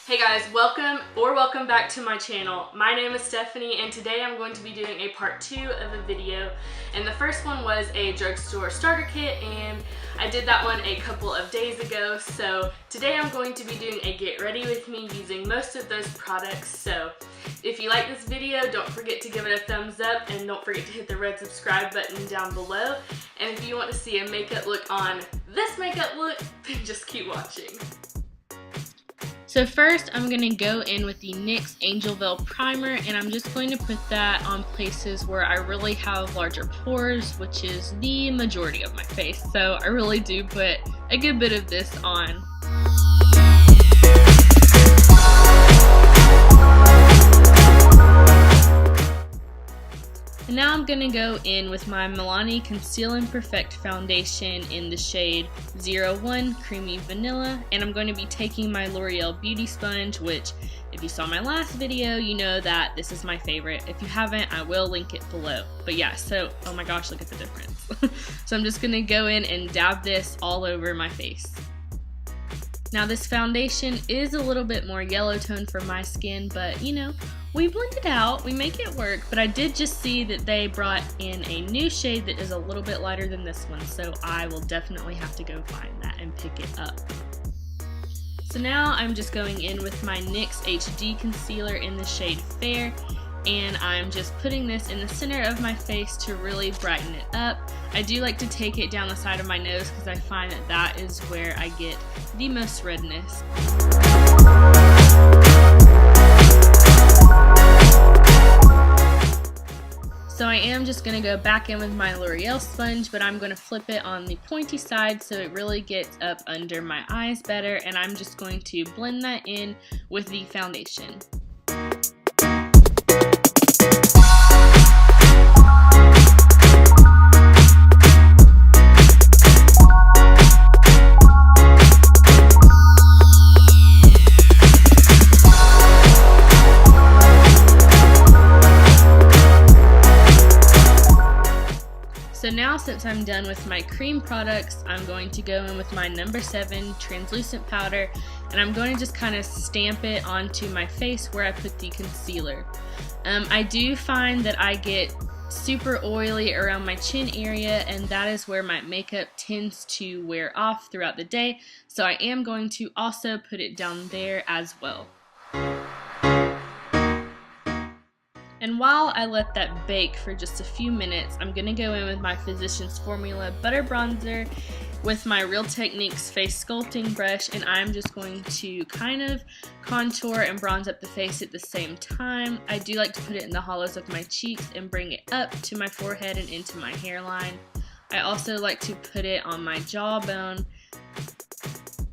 Hey guys, welcome back to my channel. My name is Steffany and today I'm going to be doing a part 2 of a video. And the first one was a drugstore starter kit and I did that one a couple of days ago. So today I'm going to be doing a get ready with me using most of those products. So if you like this video, don't forget to give it a thumbs up and don't forget to hit the red subscribe button down below. And if you want to see a makeup look on this makeup look, then just keep watching. So first I'm going to go in with the NYX Angel Veil Primer and I'm just going to put that on places where I really have larger pores, which is the majority of my face. So I really do put a good bit of this on. And now I'm going to go in with my Milani Conceal and Perfect Foundation in the shade 01 Creamy Vanilla. And I'm going to be taking my L'Oreal Beauty Sponge, which if you saw my last video, you know that this is my favorite. If you haven't, I will link it below. But yeah, so, oh my gosh, look at the difference. So I'm just going to go in and dab this all over my face. Now this foundation is a little bit more yellow tone for my skin, but you know, we blend it out, we make it work. But I did just see that they brought in a new shade that is a little bit lighter than this one, so I will definitely have to go find that and pick it up. So now I'm just going in with my NYX HD Concealer in the shade Fair, and I'm just putting this in the center of my face to really brighten it up. I do like to take it down the side of my nose because I find that that is where I get the most redness. So I am just going to go back in with my L'Oreal sponge, but I'm going to flip it on the pointy side so it really gets up under my eyes better, and I'm just going to blend that in with the foundation. So now since I'm done with my cream products, I'm going to go in with my number 7 translucent powder and I'm going to just kind of stamp it onto my face where I put the concealer. I do find that I get super oily around my chin area and that is where my makeup tends to wear off throughout the day, so I am going to also put it down there as well. And while I let that bake for just a few minutes, I'm going to go in with my Physicians Formula Butter Bronzer with my Real Techniques Face Sculpting Brush, and I'm just going to kind of contour and bronze up the face at the same time. I do like to put it in the hollows of my cheeks and bring it up to my forehead and into my hairline. I also like to put it on my jawbone.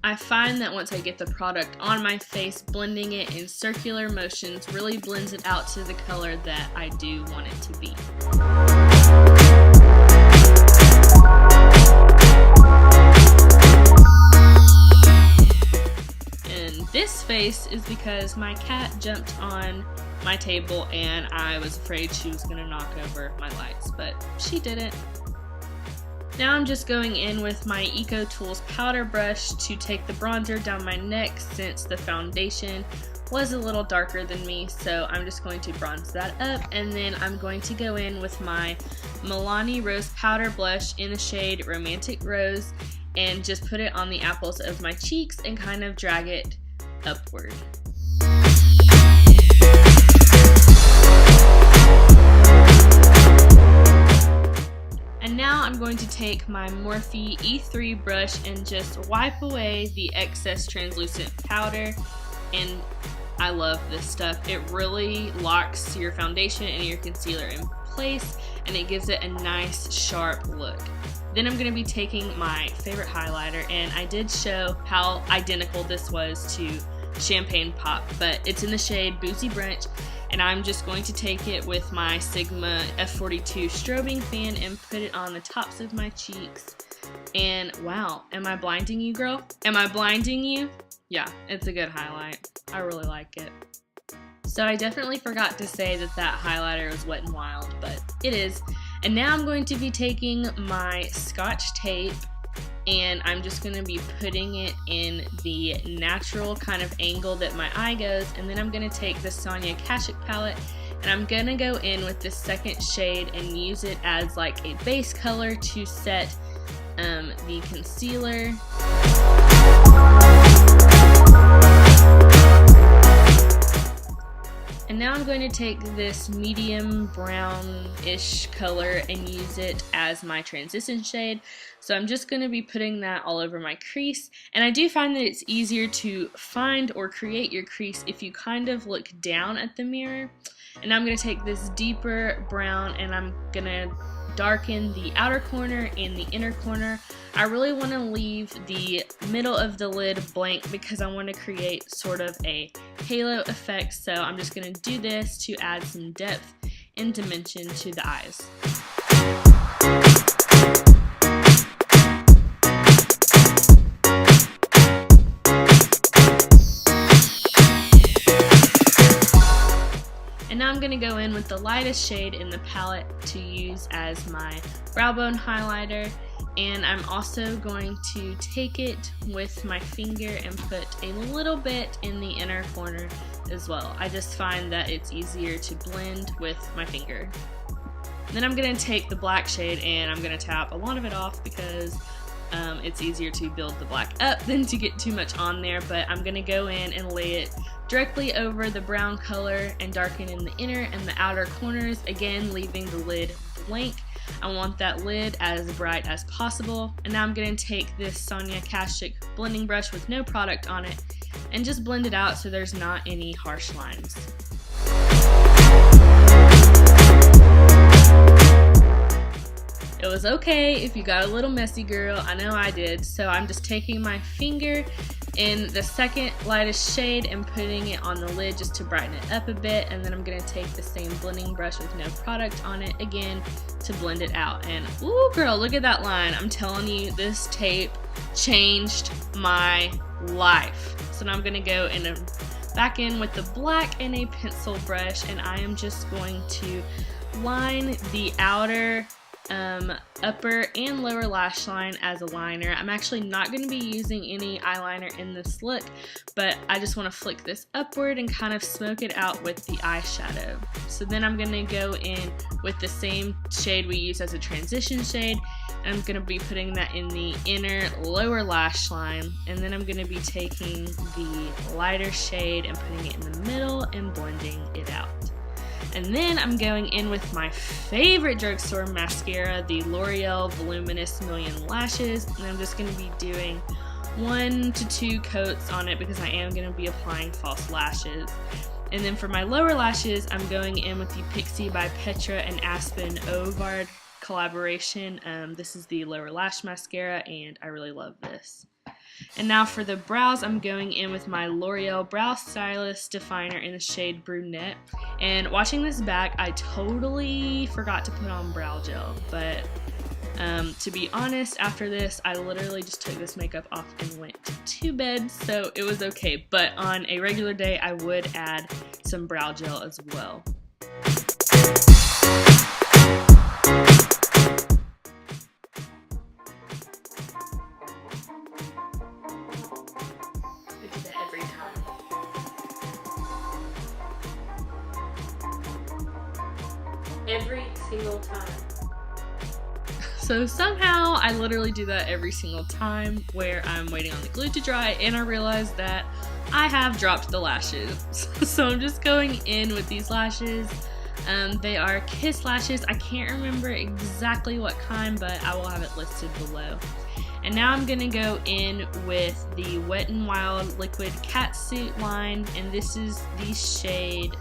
I find that once I get the product on my face, blending it in circular motions really blends it out to the color that I do want it to be. And this face is because my cat jumped on my table and I was afraid she was going to knock over my lights, but she didn't. Now I'm just going in with my Eco Tools powder brush to take the bronzer down my neck since the foundation was a little darker than me, so I'm just going to bronze that up, and then I'm going to go in with my Milani Rose Powder Blush in the shade Romantic Rose and just put it on the apples of my cheeks and kind of drag it upward. And now I'm going to take my Morphe E3 brush and just wipe away the excess translucent powder, and I love this stuff. It really locks your foundation and your concealer in place and it gives it a nice sharp look. Then I'm going to be taking my favorite highlighter, and I did show how identical this was to Champagne Pop, but it's in the shade Boozy Brunch, and I'm just going to take it with my Sigma F42 Strobing Fan and put it on the tops of my cheeks. And wow, am I blinding you, girl? Am I blinding you? Yeah, it's a good highlight. I really like it. So I definitely forgot to say that that highlighter was Wet n Wild, but it is. And now I'm going to be taking my Scotch tape and I'm just going to be putting it in the natural kind of angle that my eye goes, and then I'm going to take the Sonia Kashuk palette and I'm going to go in with this second shade and use it as like a base color to set the concealer. And now I'm going to take this medium brownish color and use it as my transition shade. So I'm just going to be putting that all over my crease. And I do find that it's easier to find or create your crease if you kind of look down at the mirror. And I'm going to take this deeper brown and I'm going to darken the outer corner and the inner corner. I really want to leave the middle of the lid blank because I want to create sort of a halo effect, so I'm just going to do this to add some depth and dimension to the eyes. And now I'm going to go in with the lightest shade in the palette to use as my brow bone highlighter. And I'm also going to take it with my finger and put a little bit in the inner corner as well. I just find that it's easier to blend with my finger. Then I'm going to take the black shade and I'm going to tap a lot of it off because it's easier to build the black up than to get too much on there. But I'm going to go in and lay it directly over the brown color and darken in the inner and the outer corners, again leaving the lid blank. I want that lid as bright as possible. And now I'm going to take this Sonia Kashuk blending brush with no product on it and just blend it out so there's not any harsh lines. It was okay if you got a little messy, girl. I know I did. So I'm just taking my finger in the second lightest shade and putting it on the lid just to brighten it up a bit, and then I'm going to take the same blending brush with no product on it again to blend it out. And ooh girl, look at that line. I'm telling you, this tape changed my life. So now I'm going to go in back in with the black and a pencil brush, and I am just going to line the outer upper and lower lash line as a liner. I'm actually not going to be using any eyeliner in this look, but I just want to flick this upward and kind of smoke it out with the eyeshadow. So then I'm going to go in with the same shade we used as a transition shade, and I'm going to be putting that in the inner lower lash line, and then I'm going to be taking the lighter shade and putting it in the middle and blending it out. And then I'm going in with my favorite drugstore mascara, the L'Oreal Voluminous Million Lashes, and I'm just going to be doing 1 to 2 coats on it because I am going to be applying false lashes. And then for my lower lashes, I'm going in with the Pixi by Petra and Aspyn Ovard collaboration. This is the lower lash mascara, and I really love this. And now for the brows, I'm going in with my L'Oreal Brow Stylist Definer in the shade Brunette. And watching this back, I totally forgot to put on brow gel. But to be honest, after this, I literally just took this makeup off and went to bed. So it was okay. But on a regular day, I would add some brow gel as well. Every single time. So somehow I literally do that every single time where I'm waiting on the glue to dry and I realize that I have dropped the lashes. So I'm just going in with these lashes. They are Kiss lashes. I can't remember exactly what kind, but I will have it listed below. And now I'm going to go in with the Wet n Wild Liquid Catsuit line, and this is the shade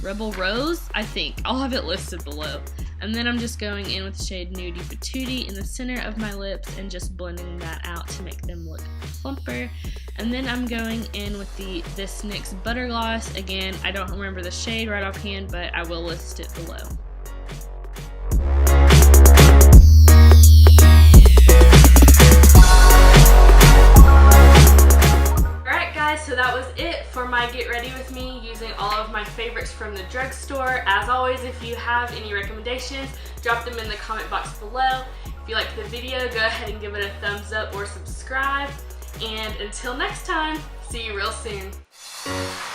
Rebel Rose, I think. I'll have it listed below. And then I'm just going in with the shade Nudie Patootie in the center of my lips and just blending that out to make them look plumper. And then I'm going in with this NYX Butter Gloss. Again, I don't remember the shade right offhand, but I will list it below. So that was it for my Get Ready With Me using all of my favorites from the drugstore. As always, if you have any recommendations, drop them in the comment box below. If you liked the video, go ahead and give it a thumbs up or subscribe. And until next time, see you real soon.